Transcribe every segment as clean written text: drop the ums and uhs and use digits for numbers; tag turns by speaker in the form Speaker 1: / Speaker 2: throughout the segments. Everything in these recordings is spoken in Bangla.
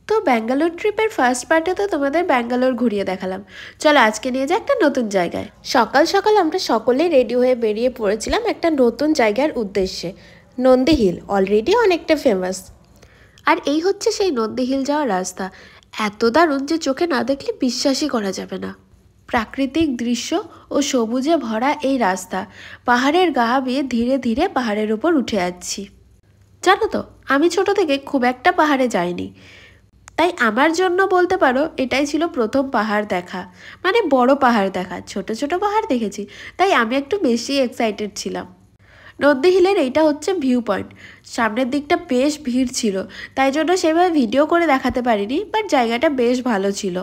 Speaker 1: তো ব্যাঙ্গালোর ট্রিপের ফার্স্ট পার্টে তো তোমাদের ব্যাঙ্গালোর ঘুরিয়ে দেখালাম। চলো আজকে নিয়ে যাই একটা নতুন জায়গায়। সকাল সকাল আমরা সকলেই রেডি হয়ে বেরিয়ে পড়েছিলাম একটা নতুন জায়গার উদ্দেশ্যে। নন্দী হিল অলরেডি অনেকটা ফেমাস, আর এই হচ্ছে সেই নন্দী হিল যাওয়ার রাস্তা। এত দারুণ যে চোখে না দেখলে বিশ্বাসই করা যাবে না। প্রাকৃতিক দৃশ্য ও সবুজে ভরা এই রাস্তা, পাহাড়ের গা বেয়ে ধীরে ধীরে পাহাড়ের উপর উঠে যাচ্ছি। জানো তো, আমি ছোট থেকে খুব একটা পাহাড়ে যাইনি, তাই আমার জন্য বলতে পারো এটাই ছিল প্রথম পাহাড় দেখা, মানে বড় পাহাড় দেখা। ছোট ছোট পাহাড় দেখেছি, তাই আমি একটু বেশি এক্সাইটেড ছিলাম। নন্দী হিলের এইটা হচ্ছে ভিউ পয়েন্ট। সামনের দিকটা বেশ ভিড় ছিল, তাই জন্য সেভাবে ভিডিও করে দেখাতে পারিনি, বাট জায়গাটা বেশ ভালো ছিল।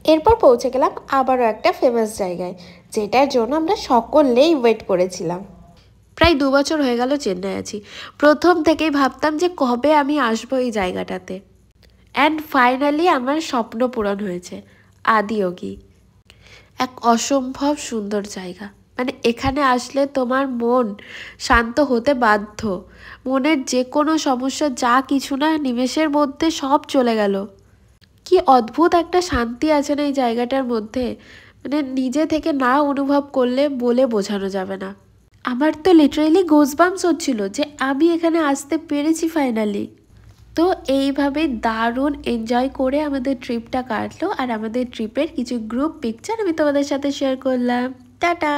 Speaker 1: এরপর পৌঁছে গেলাম আবারও একটা ফেমাস জায়গায়, যেটার জন্য আমরা সকলেই ওয়েট করেছিলাম। প্রায় 2 বছর হয়ে গেল চেন্নাই আছি। প্রথম থেকেই ভাবতাম যে কবে আমি আসবো এই জায়গাটাতে, অ্যান্ড ফাইনালি আমার স্বপ্ন পূরণ হয়েছে। আদিয়োগী এক অসম্ভব সুন্দর জায়গা, মানে এখানে আসলে তোমার মন শান্ত হতে বাধ্য। মনের যে কোনো সমস্যা যা কিছু না, নিমেষের মধ্যে সব চলে গেল। কি অদ্ভুত একটা শান্তি আছে না এই জায়গাটার মধ্যে, মানে নিজে থেকে না অনুভব করলে বলে বোঝানো যাবে না। আমার তো লিটারেলি গোজবাম্পস হচ্ছিল যে আমি এখানে আসতে পেরেছি ফাইনালি। তো এইভাবে দারুণ এনজয় করে আমাদের ট্রিপটা কাটলো, আর আমাদের ট্রিপের কিছু গ্রুপ পিকচার আমি তোমাদের সাথে শেয়ার করলাম। টাটা।